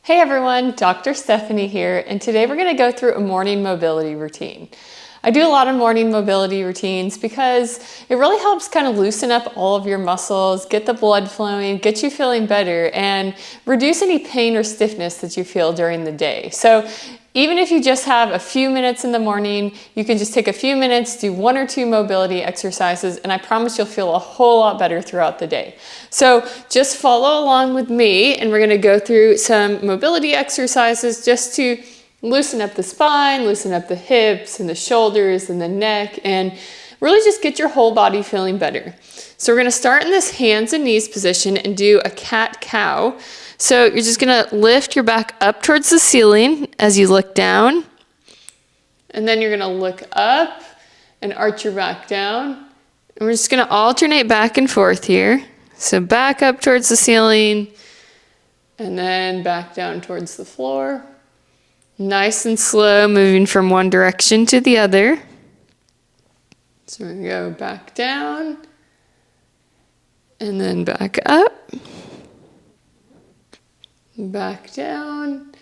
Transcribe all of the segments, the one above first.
Hey everyone, Dr. Stephanie here, and today we're going to go through a morning mobility routine. I do a lot of morning mobility routines because it really helps kind of loosen up all of your muscles, get the blood flowing, get you feeling better, and reduce any pain or stiffness that you feel during the day. So even if you just have a few minutes in the morning, you can just take a few minutes, do 1 or 2 mobility exercises, and I promise you'll feel a whole lot better throughout the day. So just follow along with me, and we're going to go through some mobility exercises just to loosen up the spine, loosen up the hips and the shoulders and the neck, and really just get your whole body feeling better. So we're going to start in this hands and knees position and do a cat-cow. So you're just going to lift your back up towards the ceiling as you look down. And then you're going to look up and arch your back down. And we're just going to alternate back and forth here. So back up towards the ceiling and then back down towards the floor. Nice and slow, moving from one direction to the other. So we're going to go back down and then back up. Back down,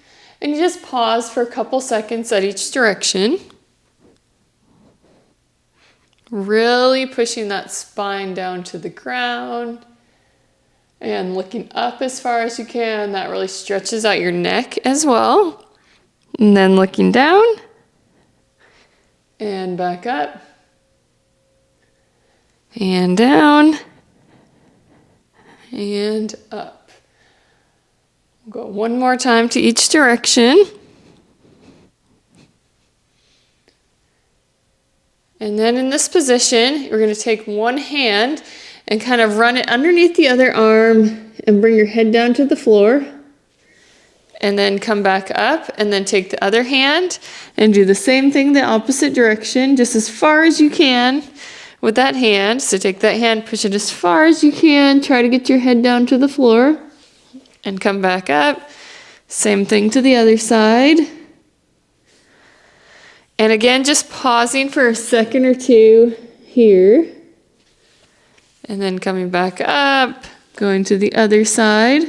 and you just pause for a couple seconds at each direction. Really pushing that spine down to the ground and looking up as far as you can. That really stretches out your neck as well. And then looking down and back up and down and up. We'll go one more time to each direction. And then in this position, we're going to take one hand and kind of run it underneath the other arm and bring your head down to the floor. And then come back up and then take the other hand and do the same thing the opposite direction, just as far as you can with that hand. So take that hand, push it as far as you can, try to get your head down to the floor. And come back up. Same thing to the other side. And again, just pausing for a second or two here. And then coming back up, going to the other side.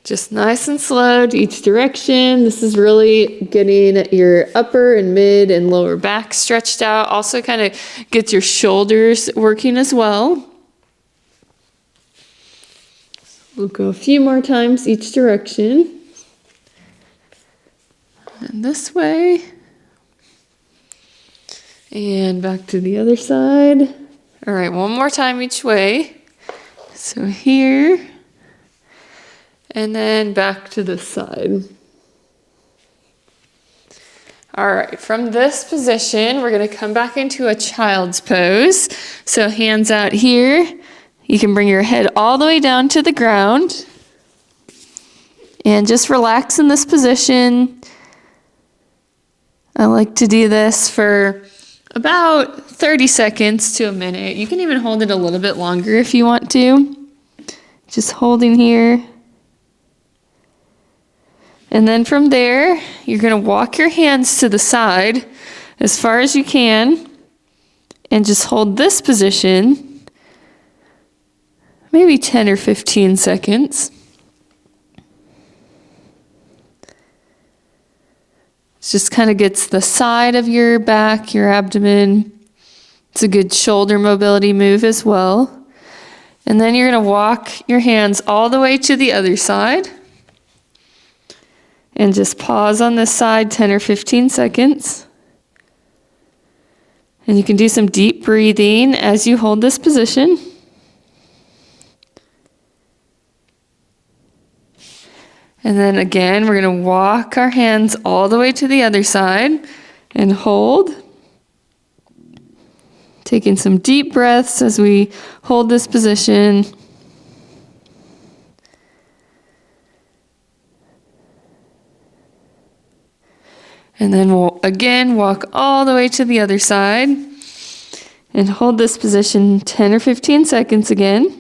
Just nice and slow to each direction. This is really getting your upper and mid and lower back stretched out. Also kind of gets your shoulders working as well. We'll go a few more times each direction. And this way. And back to the other side. All right, one more time each way. So here. And then back to this side. All right, from this position, we're going to come back into a child's pose. So hands out here. You can bring your head all the way down to the ground and just relax in this position. I like to do this for about 30 seconds to a minute. You can even hold it a little bit longer if you want to. Just holding here. And then from there, you're going to walk your hands to the side as far as you can and just hold this position. Maybe 10 or 15 seconds. It just kind of gets the side of your back, your abdomen. It's a good shoulder mobility move as well. And then you're going to walk your hands all the way to the other side. And just pause on this side 10 or 15 seconds. And you can do some deep breathing as you hold this position. And then again, we're going to walk our hands all the way to the other side and hold. Taking some deep breaths as we hold this position. And then we'll again walk all the way to the other side and hold this position 10 or 15 seconds again.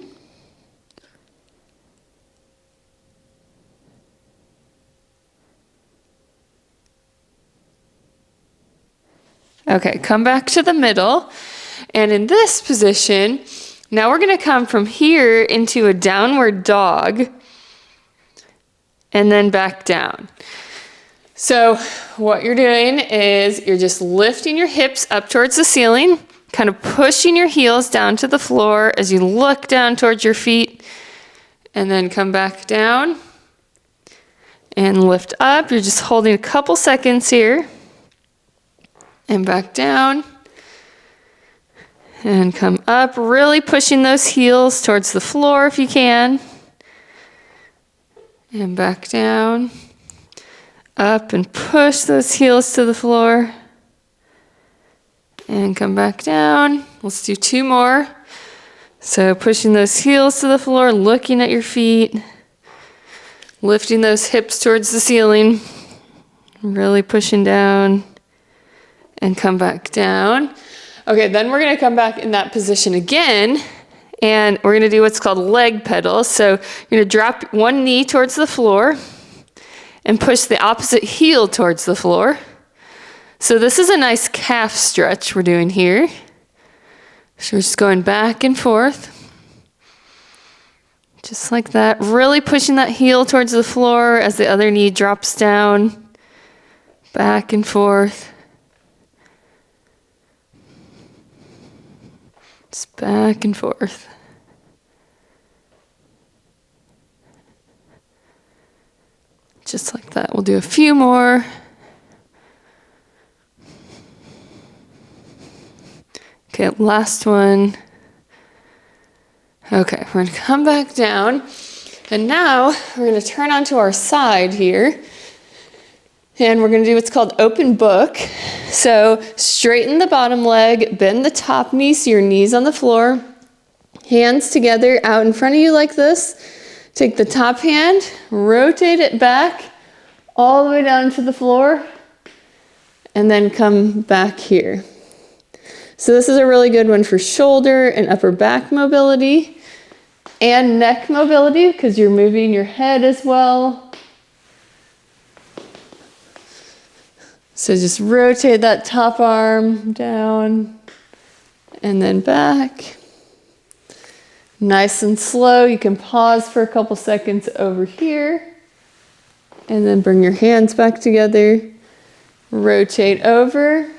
Okay, come back to the middle. And in this position, now we're going to come from here into a downward dog. and then back down. So what you're doing is you're just lifting your hips up towards the ceiling, kind of pushing your heels down to the floor as you look down towards your feet, and then come back down and lift up. You're just holding a couple seconds here, and back down, and come up, really pushing those heels towards the floor if you can, and back down, up and push those heels to the floor, and come back down. Let's do 2 more. So pushing those heels to the floor, looking at your feet, lifting those hips towards the ceiling, really pushing down, and come back down. Okay, then we're gonna come back in that position again, and we're gonna do what's called leg pedals. So you're gonna drop one knee towards the floor and push the opposite heel towards the floor. So this is a nice calf stretch we're doing here. So we're just going back and forth, just like that, really pushing that heel towards the floor as the other knee drops down, back and forth. Just back and forth. Just like that. We'll do a few more. Okay, last one. Okay, we're gonna come back down, and now we're gonna turn onto our side here, and we're gonna do what's called open book. So straighten the bottom leg, bend the top knee so your knee's on the floor, hands together out in front of you like this. Take the top hand, rotate it back all the way down to the floor, and then come back here. So this is a really good one for shoulder and upper back mobility and neck mobility because you're moving your head as well. So just rotate that top arm down and then back. Nice and slow. You can pause for a couple seconds over here and then bring your hands back together. Rotate over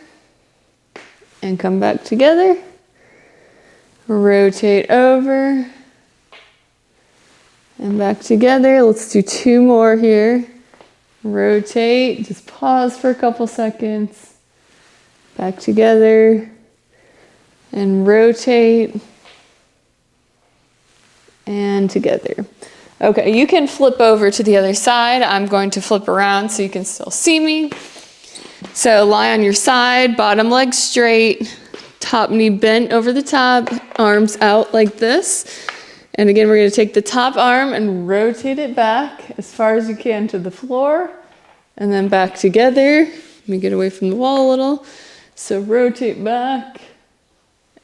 and come back together. Rotate over and back together. Let's do 2 more here. Rotate, just pause for a couple seconds. Back together and rotate and together. Okay, you can flip over to the other side. I'm going to flip around so you can still see me. So lie on your side, bottom leg straight, top knee bent over the top, arms out like this. And again, we're going to take the top arm and rotate it back as far as you can to the floor, and then back together. Let me get away from the wall a little. So rotate back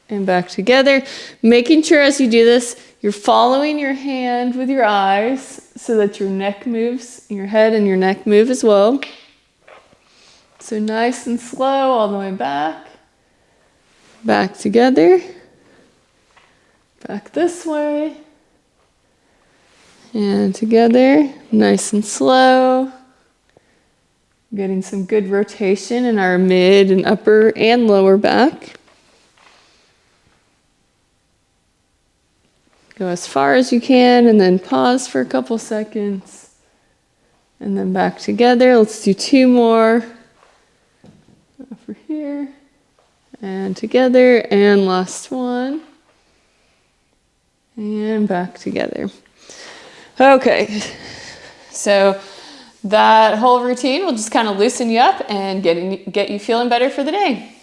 and back together. Making sure as you do this, you're following your hand with your eyes so that your neck moves, your head and your neck move as well. So nice and slow all the way back. Back together. Back this way. And together. Nice and slow. Getting some good rotation in our mid and upper and lower back. Go as far as you can and then pause for a couple seconds. And then back together. Let's do 2 more. Over here. And together. And last one. And back together. Okay. So that whole routine will just kind of loosen you up and get you feeling better for the day.